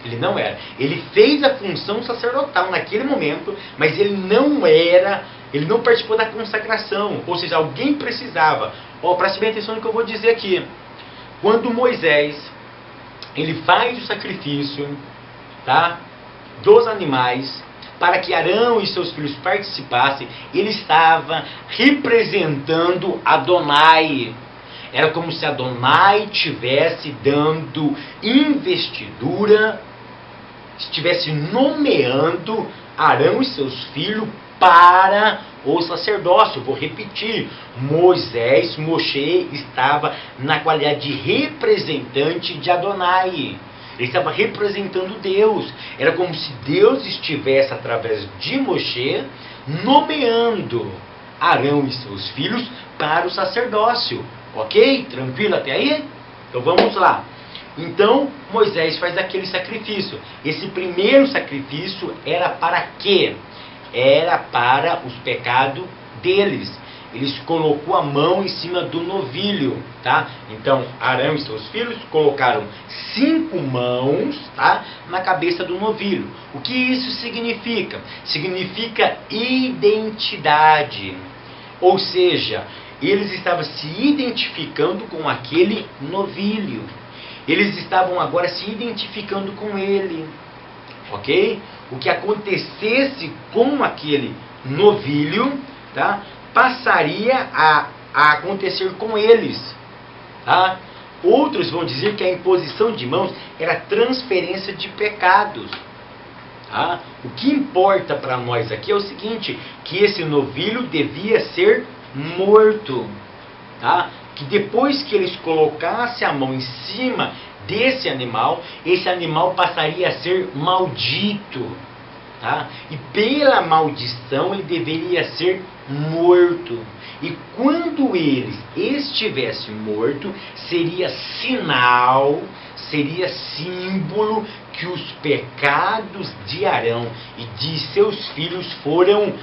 Ele não era. Ele fez a função sacerdotal naquele momento, mas ele não era, ele não participou da consagração. Ou seja, alguém precisava. Preste bem atenção no que eu vou dizer aqui. Quando Moisés, ele faz o sacrifício, tá, dos animais, para que Arão e seus filhos participassem, ele estava representando Adonai. Era como se Adonai estivesse dando investidura, estivesse nomeando Arão e seus filhos para o sacerdócio. Vou repetir, Moshe estava na qualidade de representante de Adonai. Ele estava representando Deus. Era como se Deus estivesse, através de Moshe, nomeando Arão e seus filhos para o sacerdócio. Ok? Tranquilo até aí? Então vamos lá. Então Moisés faz aquele sacrifício. Esse primeiro sacrifício era para quê? Era para os pecados deles. Eles colocou a mão em cima do novilho, tá? Então, Arão e seus filhos colocaram 5 mãos, tá, na cabeça do novilho. O que isso significa? Significa identidade. Ou seja, eles estavam se identificando com aquele novilho. Eles estavam agora se identificando com ele. Ok? O que acontecesse com aquele novilho, tá, passaria a acontecer com eles. Tá? Outros vão dizer que a imposição de mãos era transferência de pecados. Tá? O que importa para nós aqui é o seguinte, que esse novilho devia ser morto. Tá? Que depois que eles colocassem a mão em cima desse animal, esse animal passaria a ser maldito. Tá? E pela maldição ele deveria ser morto. E quando ele estivesse morto, seria sinal, seria símbolo que os pecados de Arão e de seus filhos foram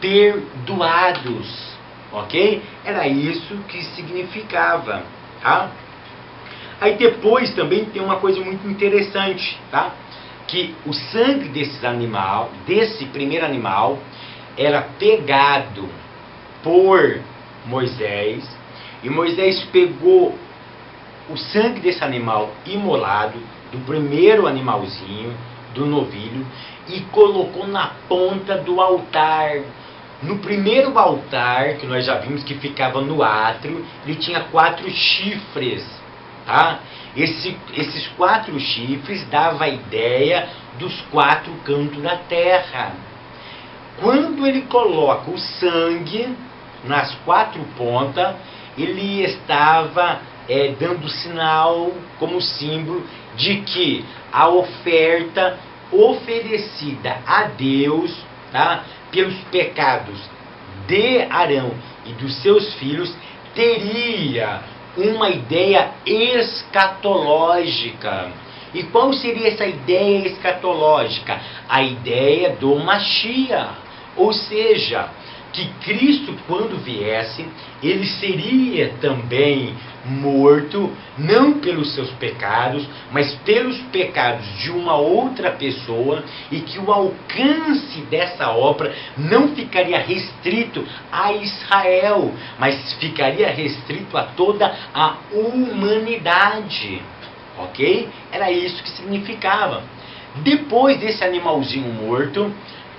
perdoados. Ok? Era isso que significava. Tá? Aí depois também tem uma coisa muito interessante, tá? Que o sangue desse primeiro animal, era pegado por Moisés, e Moisés pegou o sangue desse animal imolado, do primeiro animalzinho, do novilho, e colocou na ponta do altar. No primeiro altar, que nós já vimos que ficava no átrio, ele tinha 4 chifres, tá? Esses 4 chifres davam a ideia dos 4 cantos da terra. Quando ele coloca o sangue nas 4 pontas, ele estava dando sinal, como símbolo, de que a oferta oferecida a Deus, tá, pelos pecados de Arão e dos seus filhos, teria uma ideia escatológica. E qual seria essa ideia escatológica? A ideia do Mashiach, ou seja, que Cristo, quando viesse, ele seria também morto, não pelos seus pecados, mas pelos pecados de uma outra pessoa, e que o alcance dessa obra não ficaria restrito a Israel, mas ficaria restrito a toda a humanidade. Ok? Era isso que significava. Depois desse animalzinho morto,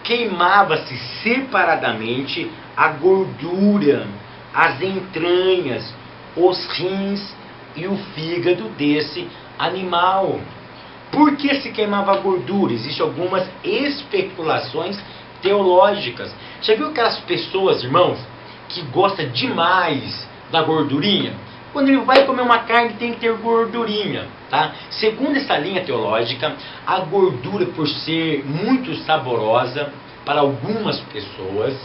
queimava-se separadamente a gordura, as entranhas, os rins e o fígado desse animal. Por que se queimava a gordura? Existem algumas especulações teológicas. Já viu aquelas pessoas, irmãos, que gostam demais da gordurinha? Quando ele vai comer uma carne, tem que ter gordurinha, tá? Segundo essa linha teológica, a gordura, por ser muito saborosa para algumas pessoas,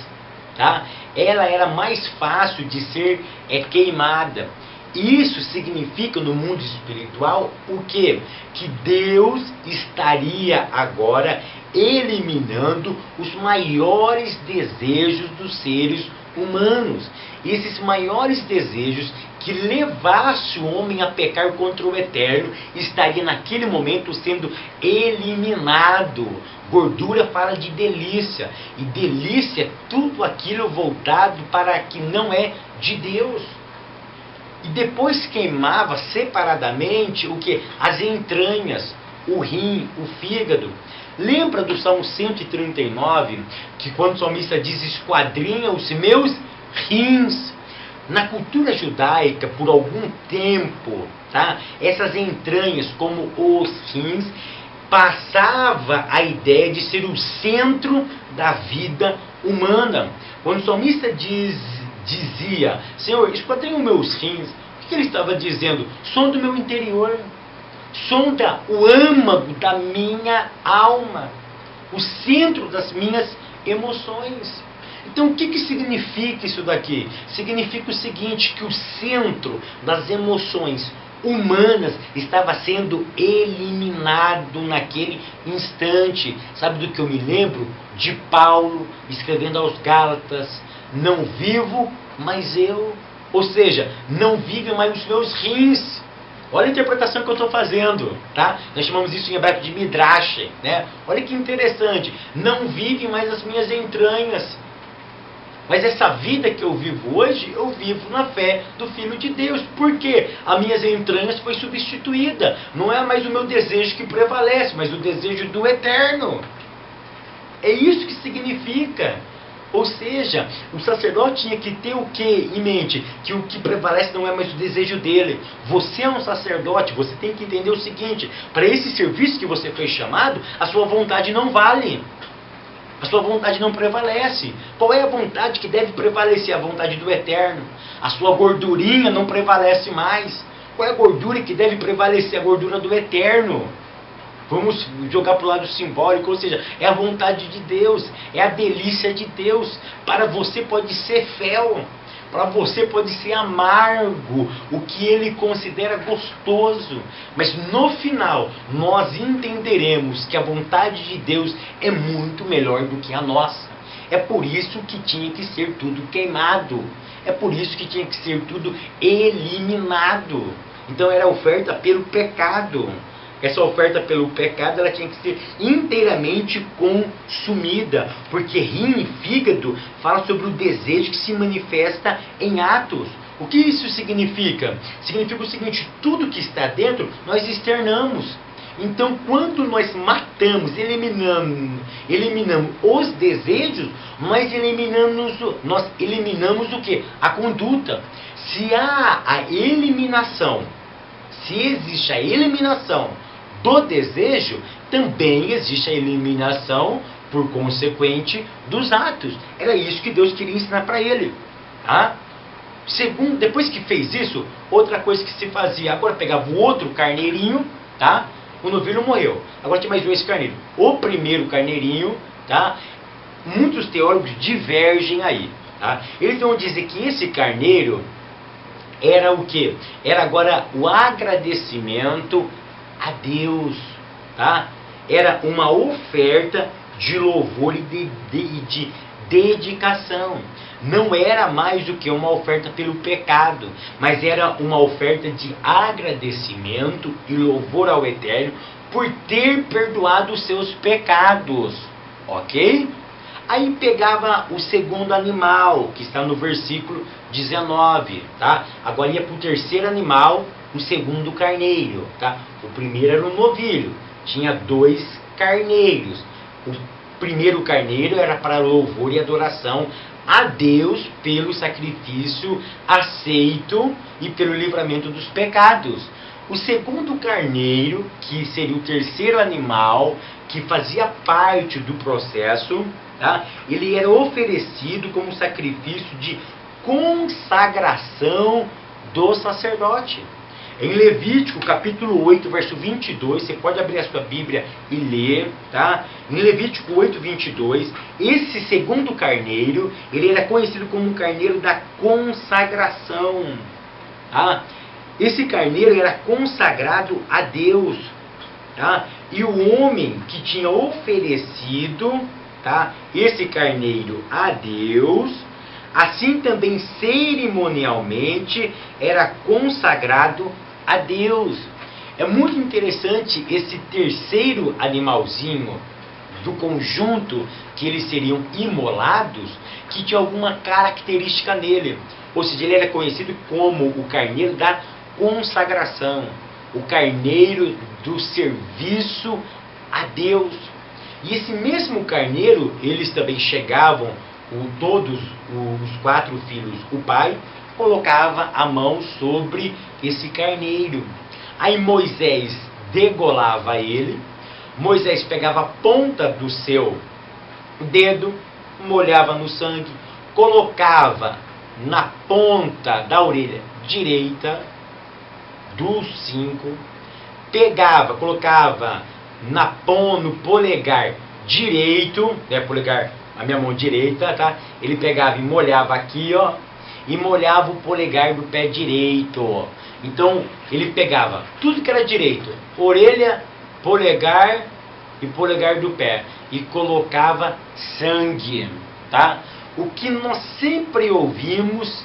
tá, ela era mais fácil de ser queimada. Isso significa, no mundo espiritual, o quê? Que Deus estaria agora eliminando os maiores desejos dos seres humanos. Esses maiores desejos que levasse o homem a pecar contra o Eterno, estaria naquele momento sendo eliminado. Gordura fala de delícia, e delícia é tudo aquilo voltado para que não é de Deus. E depois queimava separadamente o que? As entranhas, o rim, o fígado. Lembra do Salmo 139, que quando o salmista diz: esquadrinha os meus rins. Na cultura judaica, por algum tempo, tá, essas entranhas, como os rins, passava a ideia de ser o centro da vida humana. Quando o salmista dizia: Senhor, esquadrinha os meus rins, o que ele estava dizendo? Sonda o meu interior, sonda o âmago da minha alma, o centro das minhas emoções. Então o que significa isso daqui? Significa o seguinte, que o centro das emoções humanas estava sendo eliminado naquele instante. Sabe do que eu me lembro? De Paulo escrevendo aos Gálatas: não vivo, mas eu. Ou seja, não vivem mais os meus rins. Olha a interpretação que eu estou fazendo, tá? Nós chamamos isso em hebraico de midrash, né? Olha que interessante. Não vivem mais as minhas entranhas. Mas essa vida que eu vivo hoje, eu vivo na fé do Filho de Deus. Por quê? As minhas entranhas foi substituída. Não é mais o meu desejo que prevalece, mas o desejo do Eterno. É isso que significa. Ou seja, o sacerdote tinha que ter o que em mente? Que o que prevalece não é mais o desejo dele. Você é um sacerdote, você tem que entender o seguinte: para esse serviço que você foi chamado, a sua vontade não vale. A sua vontade não prevalece. Qual é a vontade que deve prevalecer? A vontade do Eterno. A sua gordurinha não prevalece mais. Qual é a gordura que deve prevalecer? A gordura do Eterno. Vamos jogar para o lado simbólico, ou seja, é a vontade de Deus, é a delícia de Deus. Para você pode ser fel, para você pode ser amargo, o que ele considera gostoso. Mas no final, nós entenderemos que a vontade de Deus é muito melhor do que a nossa. É por isso que tinha que ser tudo queimado. É por isso que tinha que ser tudo eliminado. Então era oferta pelo pecado. Essa oferta pelo pecado, ela tinha que ser inteiramente consumida, porque rim e fígado fala sobre o desejo que se manifesta em atos. O que isso significa? Significa o seguinte: tudo que está dentro nós externamos. Então, quando nós matamos, eliminamos os desejos, nós eliminamos o que? A conduta. Se há a eliminação, se existe a eliminação do desejo, também existe a eliminação, por consequente, dos atos. Era isso que Deus queria ensinar para ele. Tá? Segundo, depois que fez isso, outra coisa que se fazia, agora pegava o outro carneirinho, tá? O novilho morreu. Agora tem mais dois carneiros. O primeiro carneirinho, tá? Muitos teólogos divergem aí, tá? Eles vão dizer que esse carneiro era o quê? Era agora o agradecimento a Deus, tá? Era uma oferta de louvor e de dedicação. Não era mais do que uma oferta pelo pecado, mas era uma oferta de agradecimento e louvor ao Eterno por ter perdoado os seus pecados, ok? Aí pegava o segundo animal, que está no versículo 19, tá? Agora ia para o terceiro animal, o segundo carneiro, tá? O primeiro era um novilho, tinha 2 carneiros. O primeiro carneiro era para louvor e adoração a Deus pelo sacrifício aceito e pelo livramento dos pecados. O segundo carneiro, que seria o terceiro animal, que fazia parte do processo, tá? Ele era oferecido como sacrifício de consagração do sacerdote. Em Levítico, capítulo 8, verso 22, você pode abrir a sua Bíblia e ler, tá? Em Levítico 8, 22, esse segundo carneiro, ele era conhecido como o carneiro da consagração, tá? Esse carneiro era consagrado a Deus, tá? E o homem que tinha oferecido, tá, esse carneiro a Deus, assim também cerimonialmente era consagrado a Deus. É muito interessante esse terceiro animalzinho do conjunto que eles seriam imolados, que tinha alguma característica nele. Ou seja, ele era conhecido como o carneiro da consagração, o carneiro do serviço a Deus. E esse mesmo carneiro, eles também chegavam, todos os 4 filhos, o pai colocava a mão sobre esse carneiro. Aí Moisés degolava ele, Moisés pegava a ponta do seu dedo, molhava no sangue, colocava na ponta da orelha direita dos 5, pegava, colocava no polegar direito, né, polegar, a minha mão direita, tá? Ele pegava e molhava aqui, ó, e molhava o polegar do pé direito, ó. Então, ele pegava tudo que era direito, orelha, polegar e polegar do pé, e colocava sangue, tá? O que nós sempre ouvimos,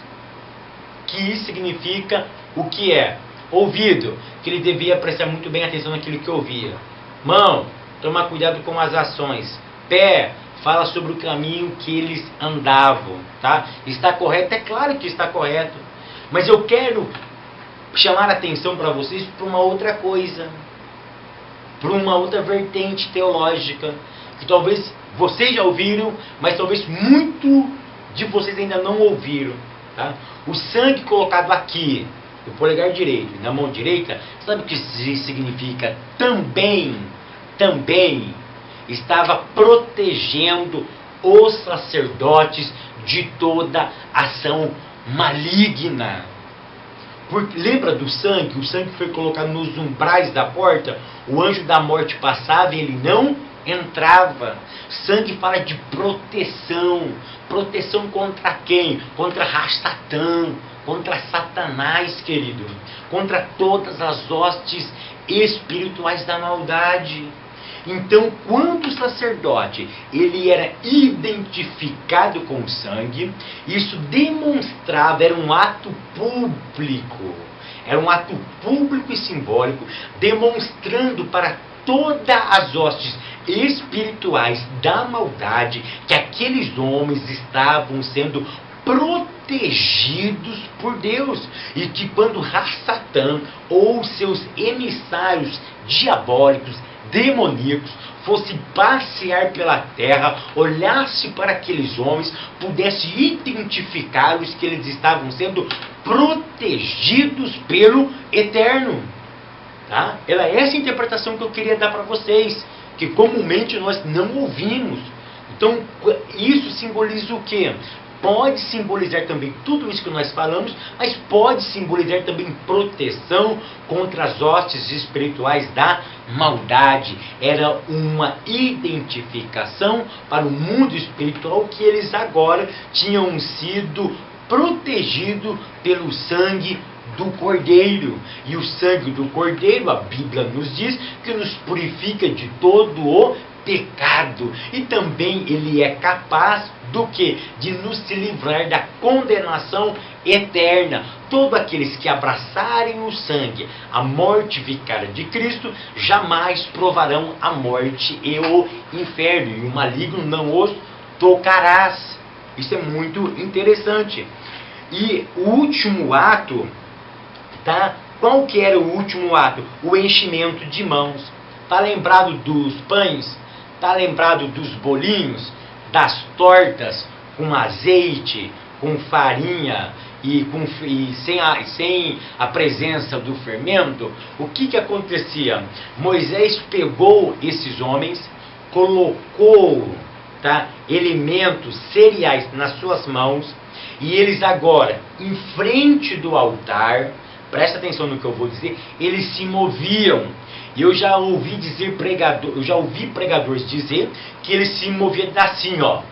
que isso significa o que é? Ouvido, que ele devia prestar muito bem atenção naquilo que ouvia. Mão, tomar cuidado com as ações. Pé, fala sobre o caminho que eles andavam, tá? Está correto? É claro que está correto. Mas eu quero chamar a atenção para vocês para uma outra coisa, para uma outra vertente teológica, que talvez vocês já ouviram, mas talvez muito de vocês ainda não ouviram, tá? O sangue colocado aqui, no polegar direito e na mão direita, sabe o que significa? Também estava protegendo os sacerdotes de toda ação maligna. Porque, lembra do sangue? O sangue foi colocado nos umbrais da porta, o anjo da morte passava e ele não entrava. Sangue fala de proteção. Proteção contra quem? Contra Satã, contra Satanás, querido. Contra todas as hostes espirituais da maldade. Então, quando o sacerdote ele era identificado com o sangue, isso demonstrava, era um ato público, Era um ato público e simbólico, demonstrando para todas as hostes espirituais da maldade que aqueles homens estavam sendo protegidos por Deus, e que quando Satã ou seus emissários diabólicos, demoníacos, fosse passear pela terra, olhasse para aqueles homens, pudesse identificá-los, que eles estavam sendo protegidos pelo Eterno. Tá? Era essa a interpretação que eu queria dar para vocês, que comumente nós não ouvimos. Então, isso simboliza o quê? Pode simbolizar também tudo isso que nós falamos, mas pode simbolizar também proteção contra as hostes espirituais da maldade. Era uma identificação para o mundo espiritual que eles agora tinham sido protegidos pelo sangue do Cordeiro. E o sangue do Cordeiro, a Bíblia nos diz, que nos purifica de todo o pecado, e também ele é capaz do que? De nos livrar da condenação eterna. Todos aqueles que abraçarem o sangue, a morte vicária de Cristo, jamais provarão a morte e o inferno, e o maligno não os tocarás. Isso é muito interessante. E o último ato, tá? Qual que era o último ato? O enchimento de mãos. Está lembrado dos pães? Está lembrado dos bolinhos, das tortas com azeite, com farinha e sem a presença do fermento? O que acontecia? Moisés pegou esses homens, colocou, tá, elementos, cereais nas suas mãos, e eles agora, em frente do altar, presta atenção no que eu vou dizer, eles se moviam. E eu já ouvi pregadores dizer que ele se movia assim, ó,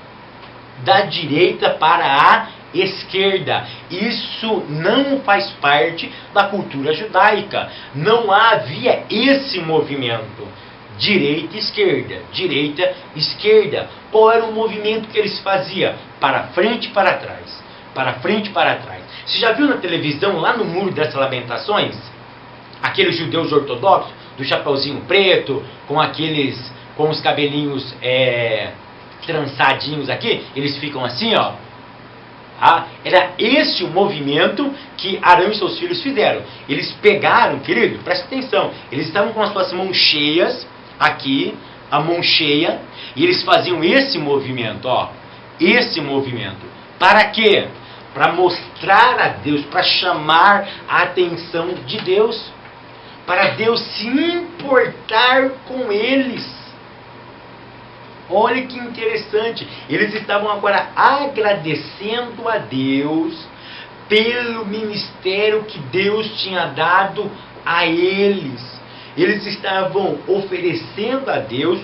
da direita para a esquerda. Isso não faz parte da cultura judaica. Não havia esse movimento. Direita, esquerda. Qual era o movimento que eles faziam? Para frente e para trás. Para frente e para trás. Você já viu na televisão, lá no Muro das Lamentações, aqueles judeus ortodoxos, do chapeuzinho preto, com os cabelinhos trançadinhos aqui, eles ficam assim, ó. Era esse o movimento que Arão e seus filhos fizeram. Eles pegaram, querido, presta atenção, eles estavam com as suas mãos cheias, aqui, a mão cheia, e eles faziam esse movimento, ó. Esse movimento. Para quê? Para mostrar a Deus, para chamar a atenção de Deus, para Deus se importar com eles. Olha que interessante. Eles estavam agora agradecendo a Deus pelo ministério que Deus tinha dado a eles. Eles estavam oferecendo a Deus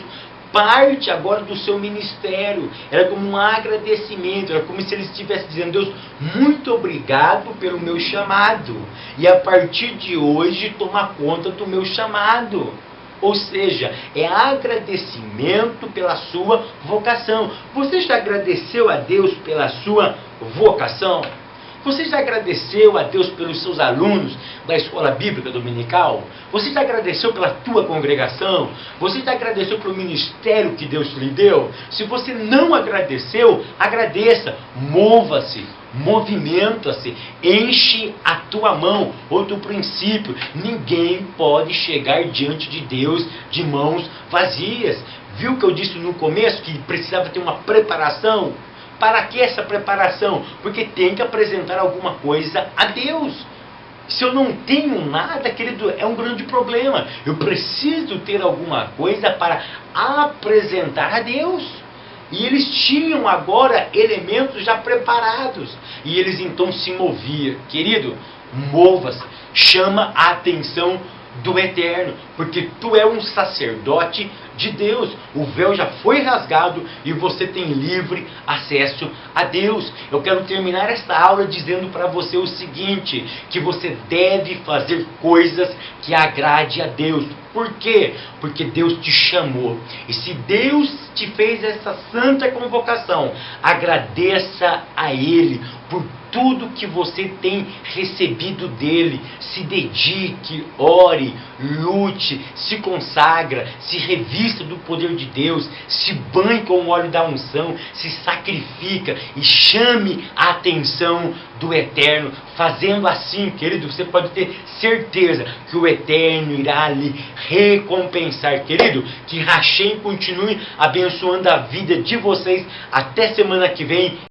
parte agora do seu ministério. Era como um agradecimento, era como se eles estivessem dizendo: Deus, muito obrigado pelo meu chamado, e a partir de hoje toma conta do meu chamado. Ou seja, é agradecimento pela sua vocação. Você já agradeceu a Deus pela sua vocação? Você já agradeceu a Deus pelos seus alunos da escola bíblica dominical? Você já agradeceu pela tua congregação? Você já agradeceu pelo ministério que Deus lhe deu? Se você não agradeceu, agradeça. Mova-se, movimenta-se, enche a tua mão. Outro princípio: ninguém pode chegar diante de Deus de mãos vazias. Viu que eu disse no começo que precisava ter uma preparação? Para que essa preparação? Porque tem que apresentar alguma coisa a Deus. Se eu não tenho nada, querido, é um grande problema. Eu preciso ter alguma coisa para apresentar a Deus. E eles tinham agora elementos já preparados. E eles então se moviam. Querido, mova-se. Chama a atenção do Eterno, porque tu é um sacerdote de Deus. O véu já foi rasgado e você tem livre acesso a Deus. Eu quero terminar esta aula dizendo para você o seguinte: que você deve fazer coisas que agrade a Deus. Por quê? Porque Deus te chamou. E se Deus te fez essa santa convocação, agradeça a Ele por tudo que você tem recebido dele. Se dedique, ore, lute, se consagra, se revista do poder de Deus, se banhe com o óleo da unção, se sacrifica e chame a atenção do Eterno. Fazendo assim, querido, você pode ter certeza que o Eterno irá lhe recompensar. Querido, que Hashem continue abençoando a vida de vocês. Até semana que vem.